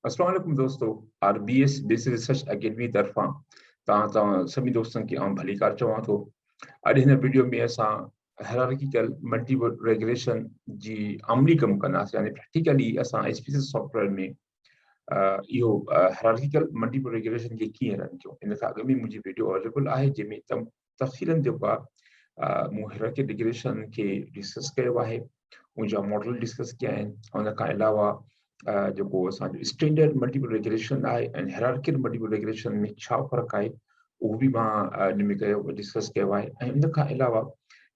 अस्सलाम वालेकुम दोस्तों। आरबीएस बेसिक रिसर्च अकेडमी तरफां तव्हां सभी दोस्तनि खे आउं भली कार चवां थो। अॼु हिन वीडियो में असां हायरार्किकल मल्टीपल रेगुलेशन जी अमली कमु कंदासीं, यानी प्रैक्टिकली असां एचपीसी सॉफ्टवेयर में इहो हायरार्किकल मल्टीपल रेगुलेशन खे कीअं रन कयूं। इन खां अॻु में मुंहिंजी वीडियो अवेलेबल आहे जंहिंमें तफ़सीलन जेको आहे मूं हायरार्किकल रेगुलेशन खे डिस्कस कयो आहे, उनजा मॉडल डिस्कस कया आहिनि। उन खां अलावा जेको असांजो स्टैंडर्ड मल्टीपल रेगुलेशन आहे ऐं हायरार्किकल मल्टीपल रेगुलेशन में छा फ़र्क़ु आहे उहो बि मां इन में डिस्कस कयो आहे। ऐं इन खां अलावा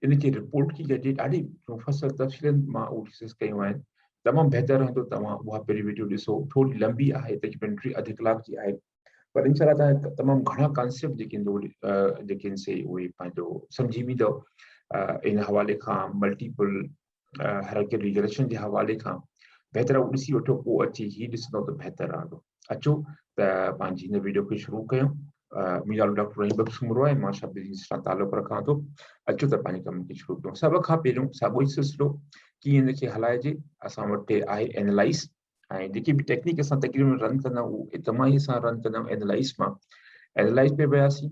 इन खे रिपोर्ट की जॾहिं ॾाढी मुफ़सल तफ़सीलन मां उहो डिस्कस कयूं आहिनि। तमामु बहितर रहंदो तव्हां उहा पहिरीं वीडियो ॾिसो। थोरी लंबी आहे, तक़रीबन अधु कलाक जी आहे, पर इंशाअल्लाह तव्हां तमामु घणा कॉन्सेप्ट जेके आहिनि से उहे पंहिंजो सम्झी वेंदव। इन हवाले खां मल्टीपल हायरार्किकल रेगुलेशन जे हवाले खां बहितर उहो ॾिसी वठो, पोइ अची हीउ ॾिसंदव त बहितर रहंदो। अचो त पंहिंजी हिन वीडियो खे शुरू कयूं। मुंहिंजो नालो डॉक्टर रहीम बख्श सुमरो आहे, मां शब बिज़नेस सां तालुक़ु रखां थो। अचो त पंहिंजे कम खे शुरू कयूं। सभ खां पहिरियों साॻियो ई सिलसिलो कीअं हिन खे हलाइजे। असां वटि आहे एनालाइज़, ऐं जेकी बि टेक्निक असां तक़रीबन रन कंदा आहियूं उहो इतमाही सां रन कंदा आहियूं। एनालाइज़ मां एनालाइज़ पे वियासीं,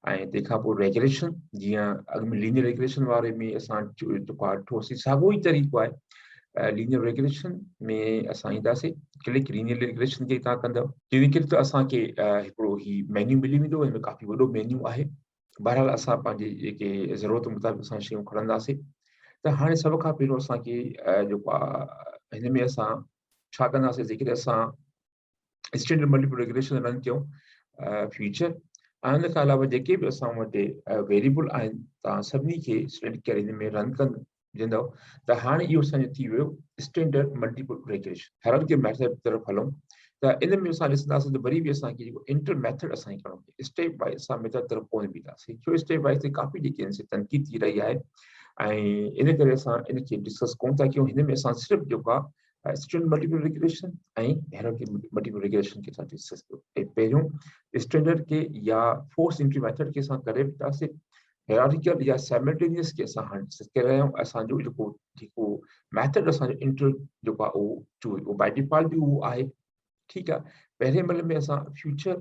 ऐं तंहिंखां पोइ रेगुलेशन, जीअं अॻु में लीनियर रेगुलेशन वारे में असां जेको आहे ॾिठोसीं, साॻियो ई तरीक़ो आहे। लीनियर रेगुलेशन में असां ईंदासीं, क्लिक लीनियर रेगुलेशन खे तव्हां कंदव, क्लिक त असांखे हिकिड़ो ही मेन्यू मिली वेंदो। हिन में काफ़ी वॾो मेन्यू आहे। बहरहाल असां पंहिंजे जेके ज़रूरत मुताबिक़ असां शयूं खणंदासीं। त हाणे सभ खां पहिरियों असांखे जेको आहे हिन में असां छा कंदासीं, जेकॾहिं असां स्टैंडर्ड मल्टीपल रेगुलेशन रन कयूं फीचर, ऐं हुन खां अलावा जेके बि असां वटि वेरिएबल आहिनि तव्हां सभिनी खे सिलेक्ट करे हिन में रन कंदव। त हाणे इहो असांजो थी वियो standard multiple regulation. Hierarchical method तरफ़ हलूं त इन में असां ॾिसंदासीं त वरी बि असांखे जेको इंटर मेथड असांखे करिणो पए, स्टेप वाइज़ असां मेथड तरफ़ कोन बीहंदासीं, छो स्टेप वाइज़ ते काफ़ी जेकी आहिनि से तनक़ीद थी रही आहे, ऐं इन करे असां इन खे डिस्कस कोन था कयूं। हिन में असां सिर्फ़ु जेको आहे स्टैंडर्ड मल्टीपल रेगुलेशन ऐं हायरार्किकल मल्टीपल रेगुलेशन खे असां डिस्कस कयूं। पहिरियों स्टैंडर्ड के या फोर्स एंट्री मेथड के असां करे वरितासीं। हायरार्किकल या साइमल्टेनियस के असां हाणे डिस्कस करे रहिया आहियूं। असांजो जेको मैथड असांजो इंटर जेको आहे उहो बाय डिफॉल्ट बि उहो आहे। ठीकु आहे। पहिरें महिल में असां फ्यूचर,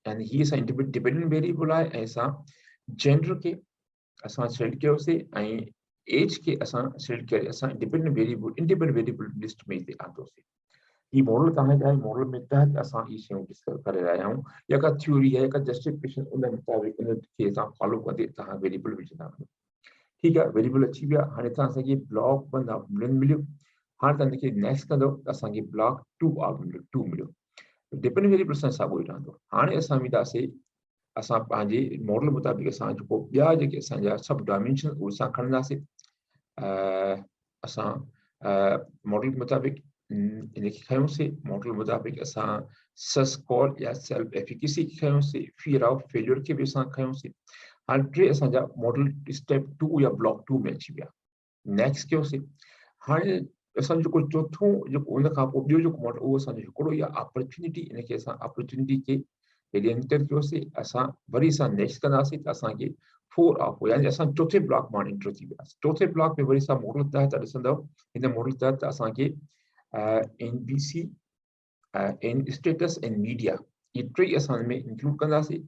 यानी हीअ असां डिपेंडेंट वेरिएबल आहे, ऐं असां जेंडर के असां सिलेक्ट कयोसीं, ऐं एज के असां सिलेक्ट करे असां इंडिपेंडेंट वेरिएबल लिस्ट में हिते आंदोसीं। ही मॉडल तव्हांखे आहे। मॉडल में तहत असां ही शयूं डिस्कस करे रहिया आहियूं। या का थ्योरी आहे, का जस्टिफिकेशन, उन मुताबिक़ उन खे असां फॉलो कंदे तव्हां वेरिएबल विझंदा वञो। ठीकु आहे। वेरिएबल अची विया। हाणे तव्हां असांखे ब्लॉक 1 आर्गुमेंट मिलियो। हाणे तव्हां हिनखे नेक्स्ट कंदव त असांखे ब्लॉक 2 आर्गुमेंट 2 मिलियो। डिपेंडेंट वेरिएबल असां साॻियो ई रहंदो। हाणे असां वेंदासीं, असां पंहिंजे मॉडल मुताबिक़ असां जेको ॿिया जेके असांजा सब डायमेंशन उहे असां खणंदासीं। असां मॉडल मुताबिक़ इनखे खयोंसीं। मॉडल मुताबिक़ असां सस कॉल या सेल्फ एफिकेसी खयोंसीं। फियर ऑफ फेलियर खे बि असां खयोंसीं। हाणे टे असांजा मॉडल स्टेप 2 या ब्लॉक 2 में अची विया। नेक्स्ट कयोसीं। हाणे असांजो जेको चोथों जेको उन खां पोइ ॿियो जेको मॉडल उहो असांजो हिकिड़ो ई आहे अपॉर्चुनिटी। इनखे असां अपॉर्चुनिटी खे हेॾे एंटर कयोसीं। असां वरी असां नेक्स्ट कंदासीं त असांखे 4 ऑफ, यानी असां चोथे ब्लॉक मां एंटर थी वियासीं। चोथे ब्लॉक में वरी असां मॉडल तहत ॾिसंदव। हिन मॉडल तहत असांखे एनबीसी, एन स्टेटस ऐं मीडिया, इहे टे असां में इंक्लूड कंदासीं।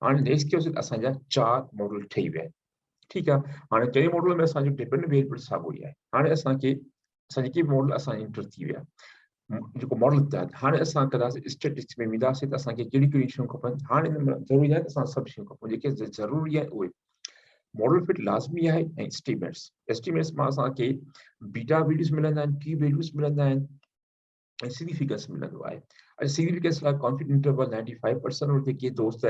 हाणे नेक्स्ट कयोसीं त असांजा 4 मॉडल ठही विया आहिनि। ठीकु आहे। हाणे टे मॉडल में असांजो डिपेंडेंट वेरिएबल साॻियो ई आहे। हाणे असांखे असां जेके मॉडल असां इंटर थी विया जेको मॉडल तहत, हाणे असां कंदासीं स्टेटिस्टिक्स में वेंदासीं त असांखे कहिड़ियूं कहिड़ियूं शयूं खपनि। हाणे हिन में ज़रूरी आहे त असां सभु शयूं खपनि जेके ज़रूरी आहे उहे। मॉडल फिट लाज़मी आहे, ऐं एस्टिमेट्स मां असांखे बीटा वैल्यूज़ मिलंदा आहिनि, पी वैल्यूज़ मिलंदा आहिनि, ऐं सिग्निफिकेंस मिलंदो आहे। ऐं सिग्निफिकेंस लाइ कॉन्फिडेंस इंटरवल 95% और जेके दोस्त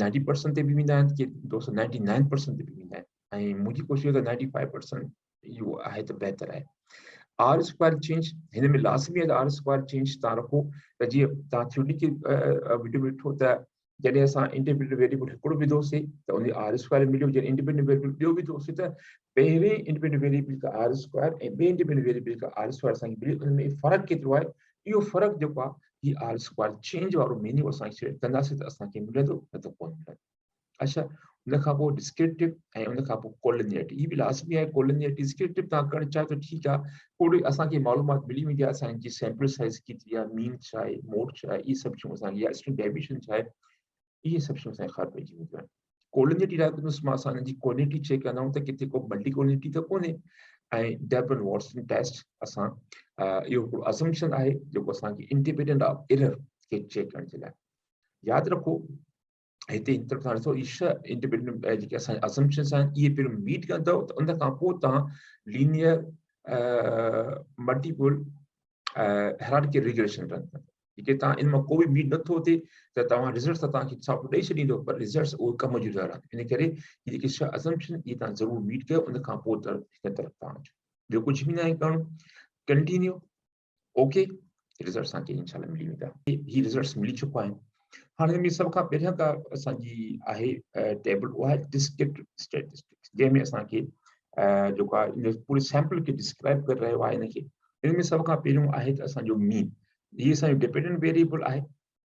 90% ते बि वेंदा आहिनि, के दोस्त 99% ते बि वेंदा आहिनि, ऐं मुंहिंजी कोशिशि आहे त 95% इहो आहे त बहितर आहे। आर स्क्वायर चेंज हिन में लाज़मी आहे त आर स्क्वायर चेंज तव्हां रखो। त जीअं तव्हां थ्योरी खे वीडियो में ॾिठो त जॾहिं असां इंडिपेंडेंट वेरिएबल हिकिड़ो विधोसीं त उन आर स्क्वायर मिलियो। जॾहिं इंडिपेंडेंट वेरिएबल ॿियो विधोसीं त पहिरें इंडिपेंडेंट वेरिएबल का आर स्क्वायर ऐं ॿिए इंडिपेंडेंट वेरिएबल का आर स्क्वायर असांखे मिलियो। उन में फ़र्क़ु केतिरो आहे, इहो फ़र्क़ु जेको आहे हीउ आर स्क्वायर चेंज वारो मीनिंग असां सिलेक्ट कंदासीं त असांखे मिलंदो, न त कोन मिलंदो। अच्छा, उन खां पोइ डिस्क्रिप्टिव ऐं उन खां पोइ कोलिनियरिटी। ही बि लाज़मी आहे। कोलिनियरिटी डिस्क्रिप्टिव तव्हां करणु चाहियो त ठीकु आहे, थोरी असांखे मालूमात मिली वेंदी आहे असांजी सैंपल साइज़ केतिरी आहे, मीन छा आहे, मोड छा आहे, इहे सभु शयूं असांखे, या स्टैंडर्ड डेविएशन छा आहे, इहे सभु शयूं असांखे ख़बर पइजी वेंदियूं आहिनि। कोलिनियरिटी लाइ मां असां हिनजी क्वालिटी चेक कंदा आहियूं त किथे को मल्टी कोलिनियरिटी त कोन्हे। ऐं डेबन वॉटसन टेस्ट असां इहो हिकिड़ो असम्पशन आहे जेको असांखे इंडिपेंडेंट ऑफ एरर खे चेक करण जे लाइ। यादि रखो हिते हिन तरफ़ ॾिसो, इहे 6 इंडिपेंडेंट जेके असांजा असम्पशन्स आहिनि, इहे पहिरियों मीट कंदव त उन खां पोइ तव्हां linear multiple hierarchical regression run कंदव। जेके तव्हां इन मां कोई मीट नथो थिए त तव्हां रिज़ल्ट त तव्हांखे सॉफ्ट ॾेई छॾींदो, पर रिज़ल्ट्स उहे कम जो रहंदा। इन करे इहे जेके 6 असम्पशन इहे तव्हां ज़रूरु मीट कयो, उन खां पोइ त हिन तरफ़ तव्हां अचो। ॿियो कुझु बि न आहे करणो, कंटिन्यू ओके, रिज़ल्ट असांखे इंशाल्लाह मिली वेंदा। ही रिज़ल्ट्स मिली चुका आहिनि। हाणे हिन में सभ खां पहिरियां का असांजी आहे टेबल, उहा आहे डिस्क्रिप्टिव स्टैटिस्टिक्स, जंहिंमें असांखे जेको आहे इन पूरे सैंपल खे डिस्क्राइब करे रहियो आहे। हिनखे हिन में सभ खां पहिरियों आहे त असांजो मीन, हीअ असांजो डिपेंडेंट वेरिएबल आहे,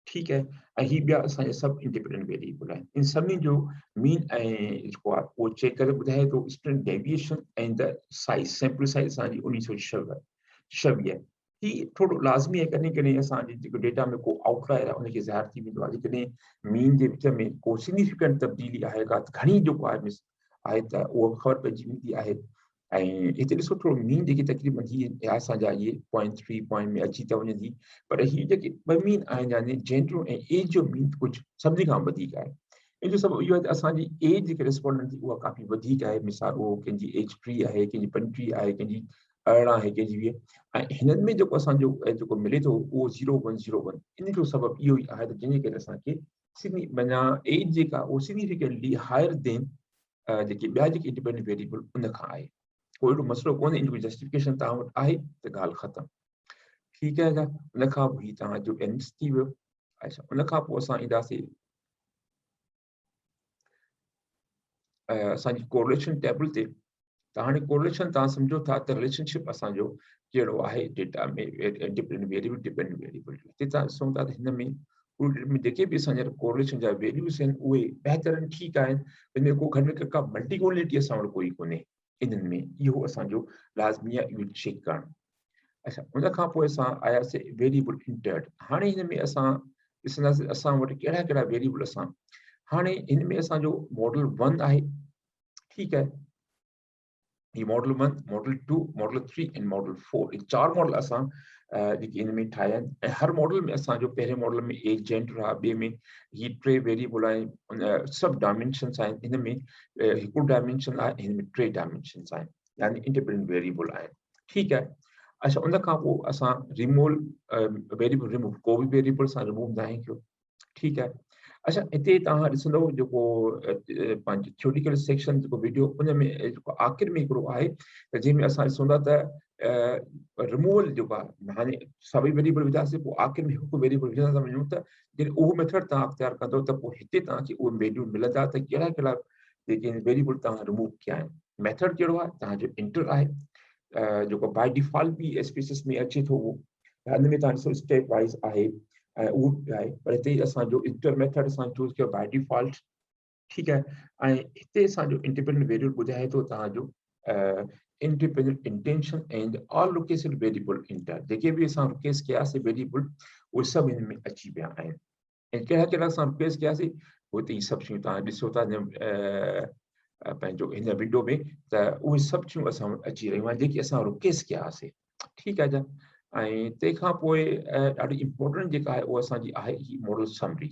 ठीकु आहे, ऐं ही ॿिया असांजा सभु इंडिपेंडेंट वेरिएबल आहिनि। इन सभिनी जो मीन ऐं जेको आहे उहो चेक करे ॿुधाए थो स्टैंडर्ड डेविएशन ऐं द साइज़, सैंपल साइज़ असांजी 1926। ही थोड़ो लाज़मी आहे, कॾहिं कॾहिं असांजे जेको डेटा में को आउटलायर आहे उनखे ज़ाहिर थी वेंदो आहे। जेकॾहिं मीन जे विच में को सिग्निफिकेंट तब्दीली आहे, का घणी जेको आहे मिस आहे त उहा ख़बर पइजी वेंदी आहे। ऐं हिते ॾिसो थोरो मीन जेकी तक़रीबन ही असांजा इहे 0.3 पॉइंट में अची त वञे थी, पर ही जेके 2 मीन आहिनि, यानी जेंडर ऐं एज जो मीन कुझु सभिनी खां वधीक आहे। इन जो सबबु इहो आहे त असांजी एज जेके रिस्पोंडेंट थी उहा काफ़ी वधीक आहे। मिसाल उहो कंहिंजी एज 3 आहे, कंहिंजी 35 आहे, कंहिंजी 18 आहे, कंहिंजी 20। ऐं हिननि में जेको असांजो जेको मिले थो उहो 0101। इन जो सबबु इहो ई आहे त जंहिंजे करे असांखे माना एज जेका उहो सिग्निफिकेंटली हायर देन जेके ॿिया जेके इंडिपेंडेंट वेरिएबल उन खां आहे। कोई अहिड़ो मसइलो कोन्हे, इन जो जस्टिफिकेशन तव्हां वटि आहे त ॻाल्हि ख़तमु, ठीकु आहे न। उन खां पोइ तव्हांजो एंस थी वियो। अच्छा, उन खां पोइ असां ईंदासीं असांजी कोरिलेशन टेबल ते। त हाणे कोरिलेशन तव्हां सम्झो था त रिलेशनशिप असांजो कहिड़ो आहे डेटा में इंडिपेंडेंट वेरिएबल डिपेंडेंट वेरिएबल। हिते तव्हां ॾिसूं था त हिन में जेके बि असांजा कोरिलेशन जा वैल्यूज़ आहिनि उहे बहितर आहिनि, ठीकु आहिनि। हिन में को घटि में घटि का मल्टीकोलिनिटी असां वटि कोई कोन्हे इन्हनि में, इहो असांजो लाज़मी आहे इहो चेक करणु। अच्छा, उन खां पोइ असां आयासीं वेरिएबल इंटर्ड। हाणे हिन में असां ॾिसंदासीं असां वटि कहिड़ा कहिड़ा वेरिएबल असां। हाणे हिन में असांजो मॉडल 1 आहे, ठीकु आहे। ये model 1, model 2, model 3 and model 4। ये 4 मॉडल असां जेके इन में ठाहिया आहिनि। ऐं हर मॉडल में असांजो पहिरें मॉडल में एज जेंडर आहे, ॿिए में ही 3 वेरिएबल आहिनि, सभु डायमेंशन्स आहिनि। हिन में हिकिड़ो डायमेंशन आहे, हिन में 3 डायमेंशन्स आहिनि, यानी इंडिपेंडेंट वेरिएबल आहिनि, ठीकु आहे। अच्छा, उन खां पोइ असां वेरिएबल रिमूव, को बि वेरिएबल असां रिमूव न आहे कयो, ठीकु आहे। अच्छा, हिते तव्हां ॾिसंदव जेको पंहिंजो थ्योरेटिकल सेक्शन जेको वीडियो, उन में जेको आख़िर में हिकिड़ो आहे त जंहिंमें असां ॾिसूं था त रिमूवल जेको आहे, हाणे सभई वेरिएबल विधासीं, पोइ आख़िर में हिकु वेरिएबल विझंदा था वञूं त जॾहिं उहो मेथड तव्हां अख़्तियार कंदव त पोइ हिते तव्हांखे उहे वैल्यू मिलंदा त कहिड़ा कहिड़ा जेके वेरिएबल तव्हां रिमूव कया आहिनि। मेथड कहिड़ो आहे, तव्हांजो इंटर आहे, जेको बाय डिफॉल्ट बि एसपीएसएस में अचे थो उहो। हिन में तव्हां ॾिसो स्टेप वाइज़ आहे, उहो बि आहे, पर हिते असांजो इंटर मेथड असां चूज़ कयो बाय डिफॉल्ट, ठीकु आहे। ऐं हिते असांजो इंडिपेंडेंट वेरिएबल ॿुधाए थो तव्हांजो independent intention and all located variable inter. जेके बि असां रिक्वेस कयासीं वेरिएबल उहे सभु हिन में अची विया आहिनि। ऐं कहिड़ा कहिड़ा असां रिक्वेस कयासीं हुते ई सभु शयूं तव्हां ॾिसो था पंहिंजो हिन विंडो में, त उहे सभु शयूं असां वटि अची रहियूं आहिनि जेके असां रिक्वेस कयासीं, ठीकु आहे न। ऐं तंहिंखां पोइ ॾाढी इंपॉर्टेंट जेका आहे उहा असांजी आहे ही मॉडल समरी।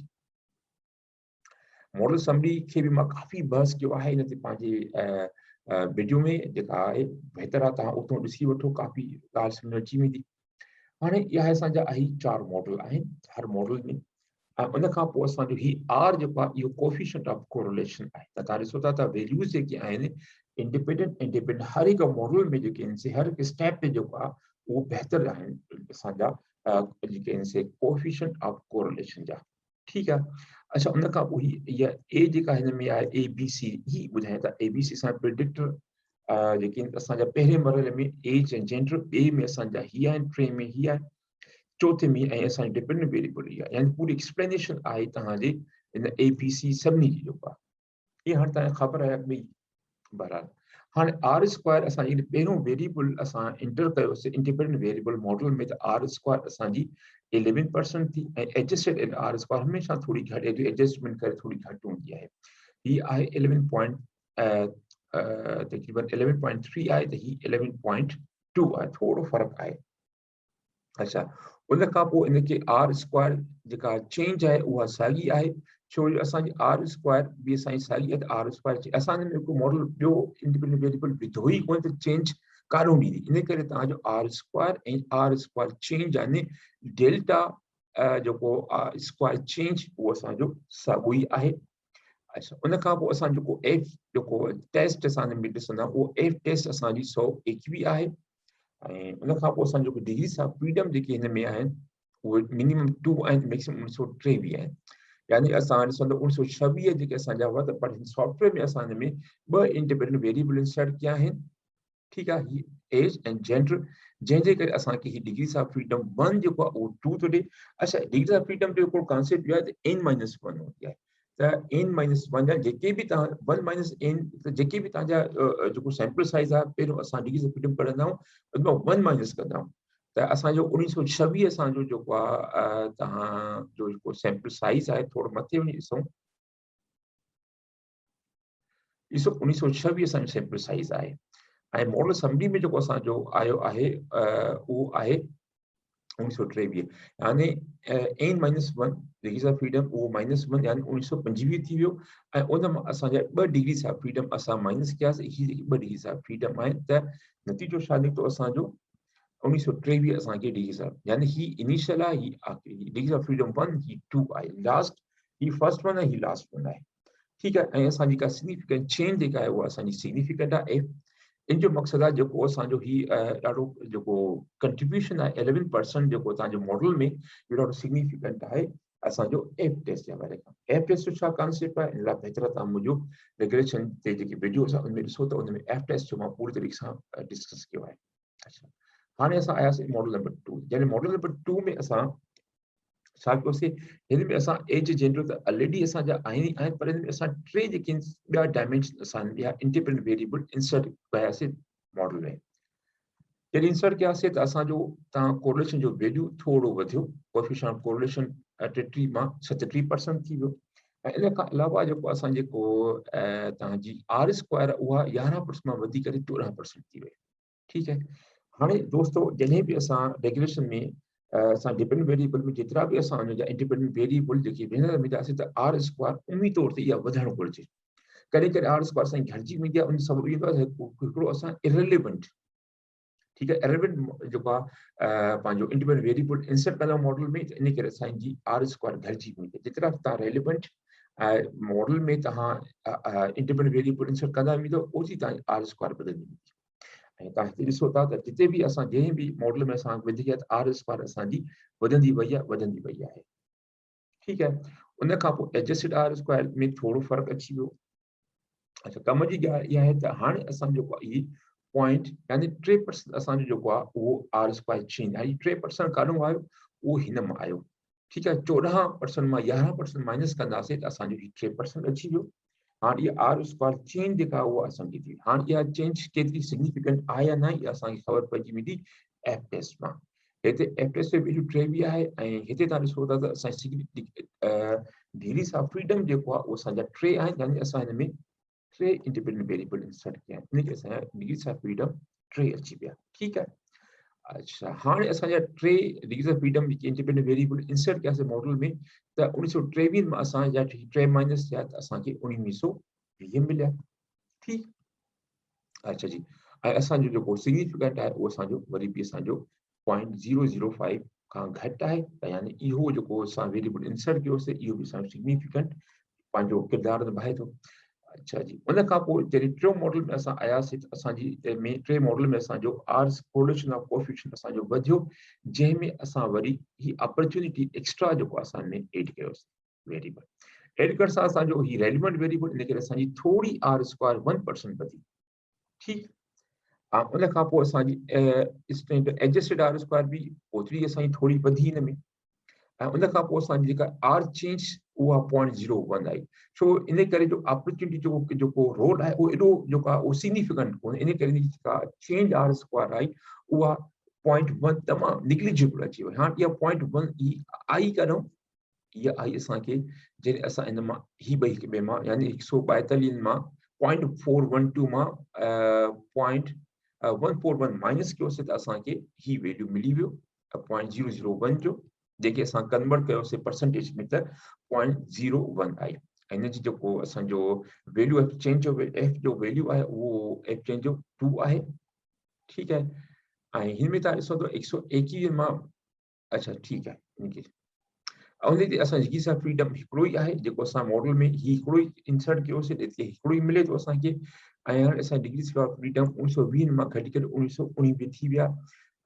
मॉडल समरी खे बि मां काफ़ी बहस कयो आहे हिन ते पंहिंजे वीडियो में, जेका आहे बहितर आहे तव्हां उतां ॾिसी वठो, काफ़ी ॻाल्हि सम्झ अची वेंदी। हाणे इहा असांजा आहे 4 मॉडल आहिनि हर मॉडल में। ऐं उन खां पोइ असांजो ही आर जेको आहे इहो कोएफिशिएंट ऑफ कोरिलेशन आहे। त तव्हां ॾिसो था त वैल्यूज़ जेके आहिनि इंडिपेंडेंट हर हिकु मॉडल में जेके आहिनि हर हिकु स्टेप ते जेको आहे उहो बहितर आहिनि असांजा जेके आहिनि कोएफिशिएंट ऑफ कोरिलेशन जा, ठीकु आहे। अच्छा, उन खां पोइ इहा ए जेका हिन में आहे ABC, ही ॿुधाए था ABC सां प्रिडिक्टर जेके असांजा पहिरें मरहले में एज ऐं जेंडर, ॿिए में असांजा ही आहिनि, टे में ही आहे, चौथे में ऐं असांजी डिपेंडेंट वेरिएबल इहा, यानी पूरी एक्सप्लेनेशन आहे तव्हांजे हिन ABC सभिनी जी जेको आहे। ये हाणे तव्हांखे ख़बर आहे ॿई बहरहाल। हाणे आर स्क्वायर असांजी पहिरियों वेरिएबल असां इंटर कयोसीं इंडिपेंडेंट वेरिएबल मॉडल में, त आर स्क्वायर असांजी 11% थी ऐं एडजस्टेड आर स्क्वायर हमेशह थोड़ी घटि एडजस्टमेंट करे थोड़ी घटि हूंदी आहे। ही आहे 11 पॉइंट तक़रीबन 11.3 आहे, त ही 11.2 आहे, थोड़ो फ़र्क़ु आहे। अच्छा, उन खां पोइ इनखे आर स्क्वायर जेका चेंज आहे उहा साॻी आहे, छो जो असांजी आर स्क्वायर बि असांजी साॻी आहे, त आर स्क्वायर असांजे में हिकु मॉडल ॿियो इंडिपेंडेंट वेरिएबल विधो ई कोन, त चेंज काॾों ॾींदी। इन करे तव्हांजो आर स्क्वायर ऐं आर स्क्वायर चेंज यानी डेल्टा जेको स्क्वायर चेंज उहो असांजो साॻियो ई आहे। अच्छा, उन खां पोइ असां जेको एफ जेको टेस्ट असांजे में ॾिसंदा उहो एफ टेस्ट असांजी 121 आहे। ऐं उन खां पोइ असां जेको डिग्रीस ऑफ फ्रीडम जेके हिन में आहिनि उहे मिनिमम 2 आहिनि, मैक्सिमम 1923 आहिनि। यानी असां ॾिसंदो 1926 जेके असांजा हुआ, त पर सॉफ्टवेयर में असांजे में 2 इंडिपेंडेंट वेरिएबल इंसर्ट कया आहिनि। ठीकु आहे, ही एज ऐं जेंडर, जंहिंजे करे असांखे ही डिग्रीस ऑफ फ्रीडम 1 जेको आहे उहो 2 थो ॾिए। अच्छा, डिग्रीस ऑफ फ्रीडम जो हिकिड़ो कॉन्सेप्ट इहो आहे त n-1 हूंदी आहे, त n-1 जा जेके बि तव्हां 1 - n त जेके बि तव्हांजा जेको सैंपल साइज़ आहे, पहिरियों असां डिग्रीस ऑफ फ्रीडम पढ़ंदा आहियूं, उन मां 1 माइनस कंदा आहियूं, त असांजो 1926 असांजो जेको आहे तव्हांजो जेको सैंपल साइज़ आहे, थोरो मथे वञी ॾिसूं, ॾिसो 1926 असांजो सैंपल साइज़ आहे। ऐं मॉडल समरी में जेको असांजो आयो आहे उहो आहे 1923, यानी n-1 डिग्रीस ऑफ फ्रीडम उहो -1 यानी 1925 थी वियो। ऐं उन मां असांजा 2 डिग्रीस ऑफ फ्रीडम असां माइनस कयासीं, ही जेकी 2 डिग्रीस ऑफ फ्रीडम आहिनि, त नतीजो छा निकितो असांजो 1923 असांखे डिग्रीस ऑफ, यानी ही इनिशियल आहे, ही आखिरी डिग्रीस ऑफ फ्रीडम 1, ही 2 आहे, लास्ट ही फर्स्ट 1 आहे, ही लास्ट 1 आहे। ठीकु आहे, ऐं असांजी का सिग्निफिकेंट चेंज जेका आहे उहा असांजी सिग्निफिकेंट आहे। इन जो मक़सदु आहे जेको असांजो ही ॾाढो जेको कंट्रीब्यूशन आहे 11% जेको तव्हांजो मॉडल में इहो ॾाढो सिग्निफिकेंट आहे असांजो एफ टेस्ट जे हवाले खां। एफ टेस्ट जो छा कॉन्सेप्ट आहे, इन लाइ बहितर तव्हां मुंहिंजो रेगुलेशन ते जेके वीडियोस आहे उनमें ॾिसो, त उनमें एफ टेस्ट जो मां पूरी तरीक़े सां डिस्कस कयो आहे। अच्छा, हाणे असां आयासीं मॉडल नंबर 2, जंहिं मॉडल नंबर 2 में असां छा कयोसीं, हिन में असां एज जेंडर त ऑलरेडी असांजा आहिनि, पर हिन में असां 3 जेके ॿिया डायमेंशन असां ॿिया इंडिपेंडेंट वेरिएबल इंसर्ट कयासीं मॉडल में। जॾहिं इंसर्ट कयासीं त असांजो तव्हां कोरिलेशन जो वैल्यू थोरो वधियो, कोएफिशिएंट ऑफ कोरिलेशन 33 मां 37% थी वियो। ऐं इन खां अलावा जेको असां जेको तव्हांजी आर स्क्वायर उहा 11% मां वधी करे 14% थी वई। ठीकु आहे, हाणे दोस्तो जॾहिं बि असां रेगुलेशन में असां डिपेंडेंट वेरिएबल में जेतिरा बि असां हुनजा इंडिपेंडेंट वेरिएबल जेके विझंदा वेंदासीं, त आर स्क्वायर उम्मीद तौर ते इहा वधणु घुरिजे। कॾहिं कॾहिं आर स्क्वायर असांजी घटिजी वेंदी आहे, उन सबबु इहो आहे हिकिड़ो असां इररिलेवेंट, ठीकु आहे, इररिलेवेंट जेको आहे पंहिंजो इंडिपेंडेंट वेरिएबल इंसर्ट कंदा मॉडल में, त इन करे असांजी आर स्क्वायर घटिजी वेंदी आहे। जेतिरा तव्हां रेलिवेंट मॉडल में तव्हां इंडिपेंडेंट वेरिएबल इंसर्ट कंदा वेंदो, ओतिरी तव्हांजी आर स्क्वायर वधंदी वेंदी। ऐं तव्हां हिते ॾिसो था त जिते बि असां जंहिं बि मॉडल में असां विधी आहे, आर स्क्वायर असांजी वधंदी वई आहे। ठीकु आहे, उन खां पोइ एडजस्टेड आर स्क्वायर में थोरो फ़र्क़ु अची वियो। अच्छा, कम जी ॻाल्हि इहा आहे त हाणे असां जेको आहे इहे पॉइंट यानी 3% असांजो जेको आहे उहो आर स्क्वायर चेंज आहे, 3% काॾों आयो, उहो हिन मां आयो। ठीकु आहे, 14% मां 11% माइनस कंदासीं त असांजो 3% अची वियो। हाणे इहा आर स्क्वायर चेंज जेका उहा असांजी थी, हाणे इहा चेंज केतिरी सिग्निफिकेंट आहे या न, इहा असांखे ख़बर पइजी वेंदी एफ टेस्ट मां। हिते एफ टेस्ट जो वैल्यू 23 आहे, ऐं हिते तव्हां ॾिसो था त असांजी डिग्रीस ऑफ फ्रीडम जेको आहे उहो असांजा 3 आहिनि, यानी असां हिन में 3 इंडिपेंडेंट वेरिएबल इंसर्ट कया आहिनि, इन करे असांजा डिग्रीस ऑफ फ्रीडम 3 अची विया। ठीकु आहे, अच्छा, हाणे असांजा 3 डिग्रीस ऑफ फ्रीडम जेके इंडिपेंडेंट वेरिएबल इंसर्ट कयासीं मॉडल में, त 1923 में असांजा 3 माइनस थिया त असांखे 1920 मिलिया। ठीकु, अच्छा जी, ऐं असांजो जेको सिग्निफिकेंट आहे उहो असांजो वरी बि असांजो 0.005 खां घटि आहे, त यानी इहो जेको असां वेरिएबल इंसर्ट कयोसीं इहो बि असांजो सिग्निफिकेंट पंहिंजो किरदारु निभाए थो। अच्छा जी, उन खां पोइ जॾहिं 3 मॉडल में असां आयासीं त असांजी में 3 मॉडल में असांजो आर कोरिलेशन ऑफ कोएफिशिएंट असांजो वधियो, जंहिंमें असां वरी ही अपॉर्चुनिटी एक्स्ट्रा जेको असां में एड कयोसीं वेरिएबल। एड करण सां असांजो ही रेलिवेंट वेरिएबल, इन करे असांजी थोरी आर स्क्वायर 1% वधी। ठीकु, उन खां पोइ असांजी एडजस्टेड आर स्क्वायर बि ओतिरी असांजी थोरी वधी हिन में। ऐं उन खां पोइ असांजी जेका आर चेंज उहा 0.01 आई। सो इन करे जो अपॉर्चुनिटी जो रोल आहे वो एडो जो का वो सिग्निफिकेंट कोन, इन करे का चेंज आर स्क्वायर आई उहा 0.1 तमाम निग्लिजिबल अची वई। हां या 0.1 ई आई करो ये आई असांखे जॾहिं असां इन मां ही ॿई हिक ॿिए मां यानी 142 मां 0.412 मां 0.141 माइनस कयोसीं त असांखे ही वैल्यू मिली वियो 0.001 जो, जेके असां कन्वर्ट कयोसीं परसेंटेज में त 0.01 आई। इन जी जेको असांजो वैल्यू एक्सचेंज जो वैल्यू आहे उहो एक्सचेंज जो 2 आहे। ठीकु आहे। ऐं हिन में तव्हां ॾिसो त 121 मां अच्छा ठीकु आहे इनखे उन ते असां जी सा फ्रीडम हिकिड़ो ई आहे जेको असां मॉडल में ही हिकिड़ो ई इंसर्ट कयोसीं हिते हिकिड़ो ई मिले थो असांखे। ऐं हाणे असां डिग्रीज़ ऑफ फ्रीडम 1920 मां घटी करे 1919 में थी विया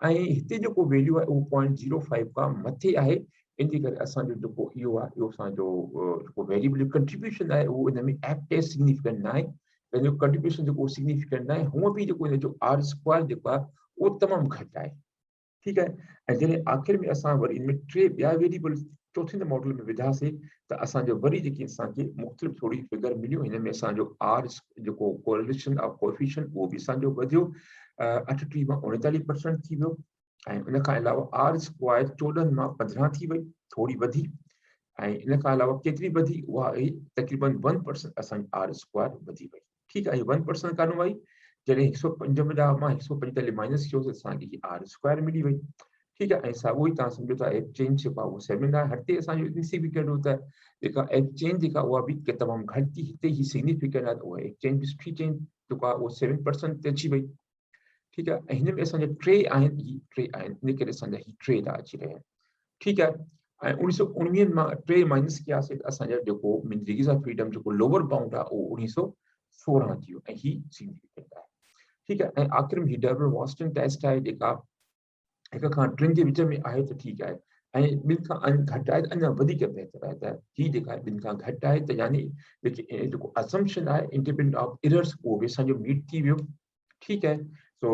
ऐं हिते जेको वैल्यू आहे उहो 0.05 खां मथे आहे। इन जे करे असांजो जेको इहो आहे इहो असांजो जेको वेरिएबल कंट्रीब्यूशन आहे उहो इन में एप्ट सिग्निफिकेंट न आहे। पंहिंजो कंट्रीब्यूशन जेको सिग्निफिकेंट न आहे हूअं बि जेको इन जो आर स्क्वायर जेको आहे उहो तमामु घटि आहे। ठीकु आहे। ऐं जॾहिं आख़िर में असां वरी इन में टे ॿिया वेरिएबल चौथे मॉडल में विधासीं त असांजो वरी जेकी असांखे मुख़्तलिफ़ थोरी फिगर मिलियूं। हिन में असांजो आर जेको कोरिलेशन ऑफ कोएफिशिएंट उहो बि असांजो वधियो 38 मां 39% थी वियो। ऐं इन खां अलावा आर स्क्वायर 14 मां 15 थी वई, थोरी वधी। ऐं इन खां अलावा केतिरी वधी उहा आई तक़रीबन 1% असांजी आर स्क्वायर वधी वई। ठीकु आहे। 1% कान वई जॾहिं 155 मां 145 माइनस कयोसीं असांखे आर स्क्वायर मिली वई। ठीकु आहे। ऐं साॻियो ई तव्हां सम्झो था एक्सचेंज जेको आहे उहो 7 आहे। हिते असांजो सिग्निफिकेंट हो त जेका एक्सचेंज जेका उहा बि तमामु घटि थी। हिते ही सिग्निफिकेंट आहे त उहा एक्सचेंज हिस्ट्री चेंज जेको आहे उहो 7% ते अची वई। ठीकु आहे। ऐं हिन में असांजा टे आहिनि, ही टे आहिनि, इन करे असांजा ही टे था अची रहिया आहिनि। ठीकु आहे। ऐं 1919 मां 3 माइनस कयासीं त असांजा जेको डिग्रीज़ ऑफ फ्रीडम जेको लोअर बाउंड आहे उहो 1916 थी वियो ऐं ही सिग्निफिकेंट आहे। ठीकु आहे। ऐं आख़िर में ही डर्बन-वाटसन टेस्ट आहे जेका हिक खां टिनि जे विच में आहे त ठीकु आहे। ऐं ॿिनि खां घटि आहे त अञा वधीक बहितर आहे। त ही जेका आहे ॿिनि खां घटि आहे त यानी जेको असम्पशन आहे इंडिपेंडेंट ऑफ एरर्स उहो बि असांजो मीट थी वियो। ठीकु आहे। सो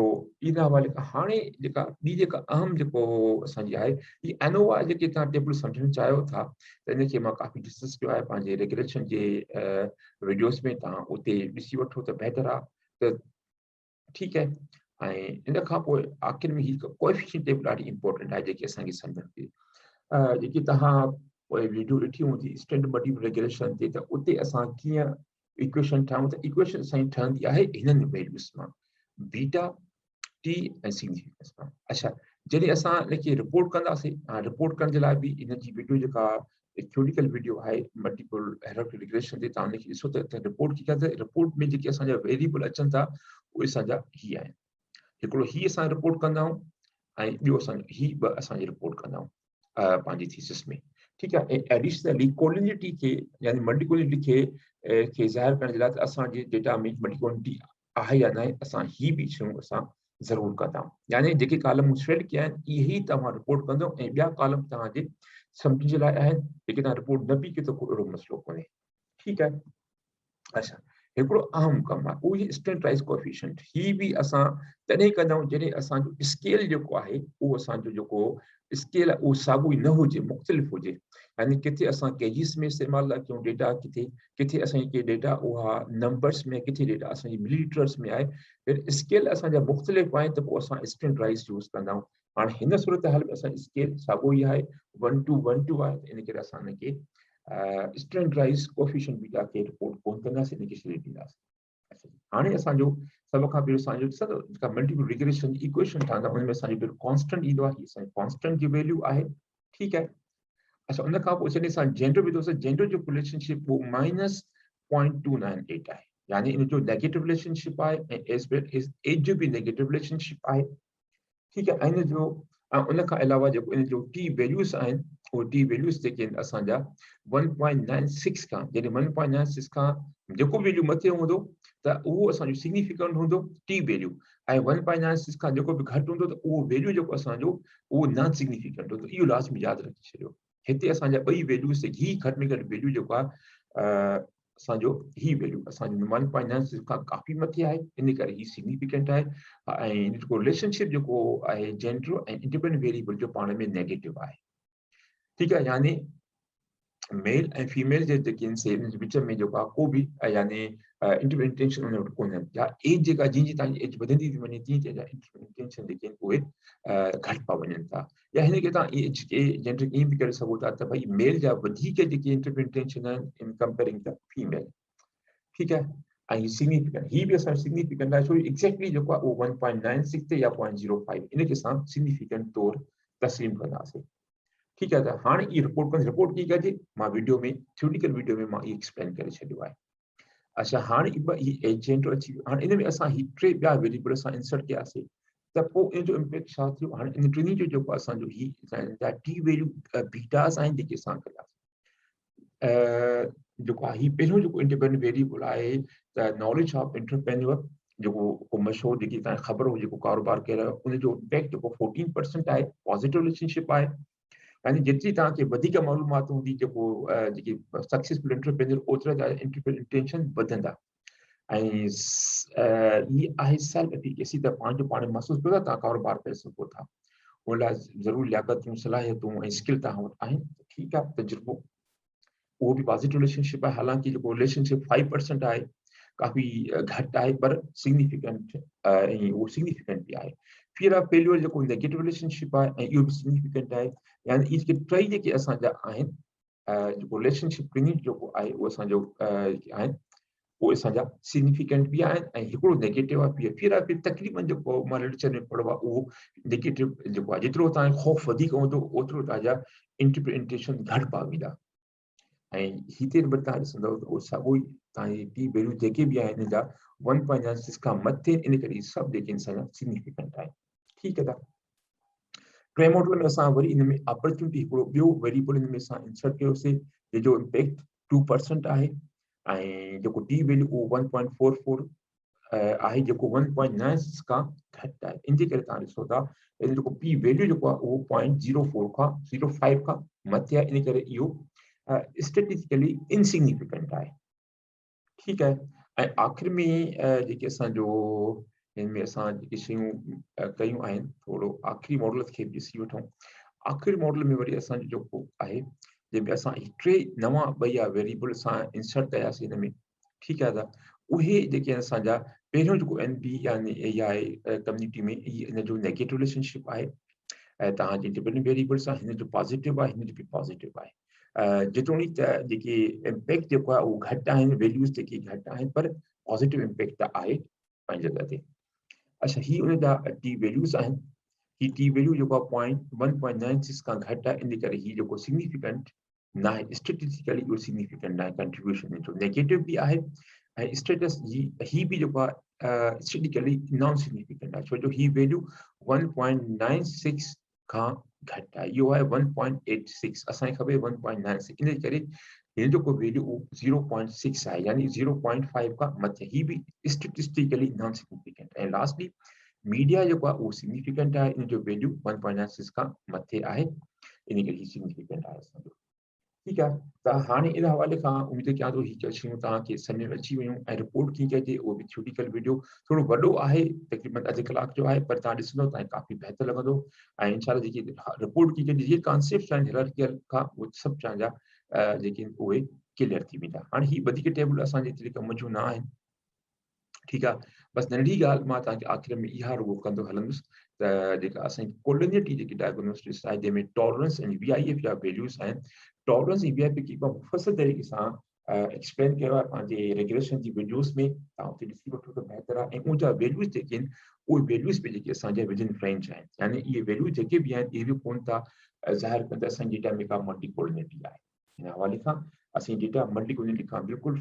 इन हवाले खां हाणे जेका ॿी जेका अहम जेको असांजी आहे ही एनोवा जेके तव्हां टेबल सम्झणु चाहियो था त इनखे मां काफ़ी डिस्कस कयो आहे पंहिंजे रेगुलेशन जे वीडियोस में। तव्हां उते ॾिसी वठो त बहितर आहे। त ठीकु आहे। ऐं इन खां पोइ आख़िर में ही कोएफिशिएंट टेबल ॾाढी इंपॉर्टेंट आहे जेकी असांखे सम्झणु घुरिजे। जेकी तव्हां पोइ वीडियो ॾिठी हूंदी स्टैंडर्ड मल्टीपल रेगुलेशन ते त उते असां कीअं इक्वेशन ठाहियूं त इक्वेशन असांजी ठहंदी आहे हिननि वैल्यूज़ मां बीटा टी ऐं सिग्निफिकेंस मां। अच्छा जॾहिं असां इनखे रिपोर्ट कंदासीं रिपोर्ट करण जे लाइ बि इन जी वीडियो जेका थ्योरिटिकल वीडियो आहे मल्टीपल हायरार्की रिग्रेशन ते तव्हां उनखे ॾिसो त रिपोर्ट कीअं कंदा। रिपोर्ट में जेके असांजा वेरिएबल अचनि था उहे असांजा ही आहिनि। हिकिड़ो ही असां रिपोर्ट कंदा आहियूं ऐं ॿियो असांजो ही ॿ असांजी रिपोर्ट कंदा आहियूं पंहिंजी थीसिस में। ठीकु आहे। ऐं एडिशनली कोलिनिटी खे यानी मल्टीकोलिनिटी खे ज़ाहिर करण जे लाइ त असांजे डेटा में मल्टीकोलिनिटी आहे या न आहे असां ही बि शयूं असां ज़रूरु कंदा आहियूं। यानी जेके कॉलम शेड कया आहिनि इहे ई तव्हां रिपोर्ट कंदो ऐं ॿिया कॉलम तव्हांजे सम्झ जे लाइ आहिनि जेके तव्हां रिपोर्ट न बि कयो त को अहिड़ो मसइलो कोन्हे। ठीकु आहे। अच्छा हिकिड़ो अहम कमु आहे उहो स्टैंडर्डाइज कोएफिशिएंट। ही बि असां तॾहिं कंदा आहियूं जॾहिं असांजो स्केल जेको आहे उहो असांजो जेको स्केल आहे उहो साॻियो ई न हुजे, मुख़्तलिफ़ हुजे। यानी किथे असां केजीस में इस्तेमालु था कयूं डेटा, किथे असांजी डेटा उहा नंबर्स में, किथे डेटा असांजी मिलीलीटर्स में आहे। स्केल असांजा मुख़्तलिफ़ आहिनि त पोइ असां स्टैंडर्डाइज यूज़ कंदा आहियूं। हाणे हिन सूरत हाल में असांजो स्केल साॻियो ई आहे 1212 आहे। इन करे असां हिनखे स्टैंडर्डाइज कोएफिशिएंट बीटा खे रिपोर्ट कोन कंदासीं, इनखे छॾे ॾींदासीं। हाणे असांजो सभ खां पहिरियों असांजो जेका मल्टीपल रिग्रेशन जी इक्वेशन ठहंदा उन में असांजो पहिरियों कॉन्स्टेंट ईंदो आहे। असांजी कॉन्स्टेंट जी वैल्यू आहे। ठीकु आहे। अच्छा उन खां पोइ जॾहिं असां जेंडर विधोसीं जेंडर जो रिलेशनशिप वो -0.298 आहे। यानी इन जो नेगेटिव रिलेशनशिप आहे ऐं एज जो बि नेगेटिव रिलेशनशिप आहे। ठीकु आहे। इन जो उन खां अलावा जेको इन जो टी वैल्यूज़ आहिनि उहे टी वैल्यूज़ जेके आहिनि असांजा 1.96 खां जॾहिं 1.96 खां जेको वैल्यू मथे हूंदो त उहो असांजो सिग्निफिकेंट हूंदो टी वैल्यू। ऐं 1.96 खां जेको बि घटि हूंदो त उहो वैल्यू जेको असांजो उहो नॉन सिग्निफिकेंट हूंदो। इहो लाज़मी यादि रखी छॾियो। हिते असांजा ॿई वैल्यूज़ ही घटि में घटि वैल्यू जेको आहे असांजो ही वैल्यू असांजो 1.96 खां काफ़ी मथे आहे। इन करे ही सिग्निफिकेंट आहे। ऐं जेको रिलेशनशिप जेको आहे जेंडर ऐं इंडिपेंडेंट वेरिएबल जो पाण में नेगेटिव आहे। ठीकु आहे। यानी मेल ऐं फीमेल जे जेके आहिनि से विच में जेको आहे को बि यानी इंटरप्रिटेशन उन वटि कोन्हनि या एज जेका जीअं तव्हांजी एज वधंदी थी वञे तीअं तीअं इंटरप्रिटेशन जेके आहिनि उहे घटि पिया वञनि था या हिन खे तव्हां जेंडर ईअं बि करे सघो था त भई मेल जा वधीक जेके इंटरप्रिटेशन आहिनि इन कंपेयरिंग द फीमेल ठीकु आहे ऐं सिग्निफिकेंट ही बि असां सिग्निफिकेंट आहे छो एक्ज़ैक्टली जेको आहे उहो 1.96 ते या 0.05 इनखे असां सिग्निफिकेंट तौरु तस्लीम कंदासीं ठीकु आहे त हाणे ई रिपोर्ट कीअं कजे मां वीडियो में थ्योरिटिकल वीडियो में मां एक्सप्लेन करे छॾियो आहे अच्छा हाणे ही जेंडर अची वियो हाणे इन में असां ही टे ॿिया वेरिएबल असां इंसर्ट कयासीं त पोइ इन जो इम्पैक्ट छा थियो हाणे इन टिनी जो जेको असांजो ही टी वैल्यू बीटास आहिनि जेके असां कयासीं जेको आहे ही पहिरियों जेको इंडिपेंडेंट वेरिएबल आहे त नॉलेज ऑफ एंटरप्रेन्योर जेको मशहूरु जेकी तव्हांखे ख़बर हो जेको कारोबार कयो उनजो इम्पैक्ट जेको 14% आहे पॉज़िटिव रिलेशनशिप आहे यानी जेतिरी तव्हांखे वधीक मालूमात हूंदी जेको जेकी सक्सेसफुल एंटरप्रेन्योर ओतिरा जा इंटरप्रिटेशन वधंदा ऐं ही आहे सेल्फ एफिकेसी त पंहिंजो पाण महसूसु कयो था तव्हां कारोबार करे सघो था उन लाइ ज़रूरु लियाकतूं सलाहियतूं ऐं स्किल तव्हां वटि आहिनि ठीकु आहे तजुर्बो वो भी पॉजिटिव रिलेशनशिप है हालांकि जो रिलेशनशिप 5% है काफी घट है पर सिग्निफिकेंट वो सिग्निफिकेंट भी है फिर आप फेलियर जो नेगेटिव रिलेशनशिप है यो भी सिग्निफिकेंट है यानी इसके ट्राई जे के असा जा आहिन जो रिलेशनशिप टिनी जो है वो असा जो आहिन वो असा जा सिग्निफिकेंट भी आहिन ऐं हिकिड़ो नेगेटिव है फिर तकरीबन जो मां लिटरेचर में पढ़ो वो नेगेटिव जो जेतिरो तव्हां खौफ वधीक हूंदो ओतिरो तव्हांजा इंटरप्रिटेशन घटि पा वेंदा ऐं हिते तव्हां ॾिसंदव त उहो साॻियो ई तव्हांजी टी वैल्यू जेके बि आहिनि जा 1.96 खां मथे इन करे सभु जेके असांजा सिग्निफिकेंट आहिनि ठीकु आहे टे मॉडल में असां वरी इन में अपॉर्चुनिटी हिकिड़ो ॿियो वेरिएबल इन में असां इंसर्ट कयोसीं जंहिंजो इम्पैक्ट 2% आहे ऐं जेको टी वैल्यू उहो 1.44 आहे जेको 1.96 खां घटि आहे इन जे करे तव्हां ॾिसो था इन जेको पी वैल्यू जेको आहे उहो 0.04 खां 0.5 खां मथे आहे इन करे इहो स्टैटिस्टिकली इनसिग्निफिकेंट है ठीक है आखिर में जेके असांजो इनमें असां जेके शयूं कयूं आहिनि थोरो आखिरी मॉडल खे ॾिसी वठूं आखिरी मॉडल में वरी असांजो जेको आहे जंहिंमें असां टे नवां ॿई वेरिएबल असां इंसर्ट कयासीं हिन में ठीकु आहे त उहे जेके असांजा पहिरियों जेको एन बी यानी एआई कम्युनिटी में हिन जो नेगेटिव रिलेशनशिप आहे ऐं तव्हांजे डिपेंडेंट वेरिएबल्स आहे हिन जो पॉज़िटिव आहे हिन जो बि पॉज़िटिव आहे जेतोणीकि त जेके इम्पैक्ट जेको आहे उहो घटि आहिनि वैल्यूज़ जेके घटि आहिनि पर पॉज़िटिव इम्पैक्ट त आहे पंहिंजी जॻह ते अच्छा ही उन जा टी वैल्यूज़ आहिनि ही टी वैल्यू जेको आहे 1.96 खां घटि आहे इन करे ही जेको सिग्निफिकेंट न आहे स्टैटिस्टिकली इहो सिग्निफिकेंट न आहे कंट्रीब्यूशन जो नेगेटिव बि आहे ऐं स्टेटस ही बि जेको आहे स्टैटिस्टिकली नॉन सिग्निफिकेंट आहे छो जो ही वैल्यू 1.96 खां घटि आहे इहो आहे 1.86 असांखे खपे 1.96 इन करे हिन जो को वैल्यू 0.6 आहे यानी 0.5 खां मथे ही बि स्टैटिस्टिकली नॉन सिग्निफिकेंट ऐं लास्टली मीडिया जेको आहे उहो सिग्निफिकेंट आहे इन जो वैल्यू 1.96 खां मथे आहे इन करे ही सिग्निफिकेंट आहे असांजो ठीकु आहे त हाणे इन हवाले खां उमेद कयां थो ही शयूं तव्हांखे सम्झ में अची वियूं ऐं रिपोर्ट कीअं कजे उहो बि थ्योरिटिकल वीडियो थोरो वॾो आहे तक़रीबन अधु कलाक जो आहे पर तव्हां ॾिसंदव तव्हांखे काफ़ी बहितर लॻंदो ऐं इनशाला जेकी रिपोर्ट कीअं कजे जेके कॉन्सेप्ट आहिनि हियरार्कियल खां उहे सभु तव्हांजा जेके उहे क्लियर थी वेंदा हाणे ही वधीक टेबल असांजे एतिरे कम जूं न आहिनि ठीकु आहे बसि नंढी ॻाल्हि मां तव्हांखे आख़िर में इहा रुगो कंदो हलंदुसि त जेका असांजी कोलिनिटी जेकी डायग्नोस्टिक्स आहे जंहिंमें टॉलरेंस ऐं VIF जा वैल्यूज़ आहिनि टॉलरेंस ऐं VIF खे मुफ़सल तरीक़े सां एक्सप्लेन कयो आहे पंहिंजे रेगुलेशन जी वीडियोज़ में तव्हां उते ॾिसी वठो त बहितर आहे ऐं उनजा वैल्यूज़ जेके आहिनि उहे वैल्यूज़ बि जेके असांजे विदिन रेंज आहिनि यानी इहे वैल्यू जेके बि आहिनि इहे बि कोन था ज़ाहिर कनि त असांजी डेटा में का मल्टी कोलिनिटी आहे हिन हवाले खां असांजी डेटा मल्टी कोलिनिटी खां बिल्कुलु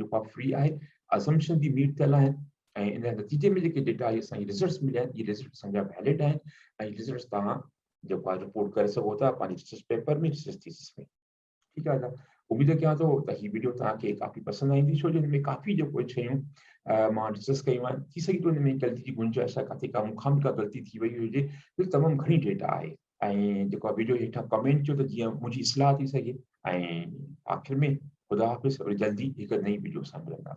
जेको आहे फ्री आहे असम्पशन बि मीट थियल आहिनि ऐं इन नतीजे में जेके डेटा आहे असांखे रिज़ल्ट्स मिलिया आहिनि इहे रिज़ल्ट असांजा वैलिड आहिनि ऐं रिज़ल्ट्स तव्हां जेको आहे रिपोर्ट करे सघो था पंहिंजे रिसर्च पेपर में रिसर्च थीसिस में ठीकु आहे त उमेद कयां थो त हीअ वीडियो तव्हांखे काफ़ी पसंदि ईंदी छो जो हिन में काफ़ी जेको शयूं मां डिस्कस कयूं आहिनि थी सघे थो हिन में ग़लती जी गुंजाइश आहे किथे का मूंखां बि का ग़लती थी वई हुजे तमामु घणी डेटा आहे ऐं जेको आहे वीडियो हेठां कमेंट कयो त जीअं मुंहिंजी इस्लाह थी सघे ऐं आख़िर में ख़ुदा हाफ़िज़ वरी जल्दी हिकु नई वीडियो सां मिलंदा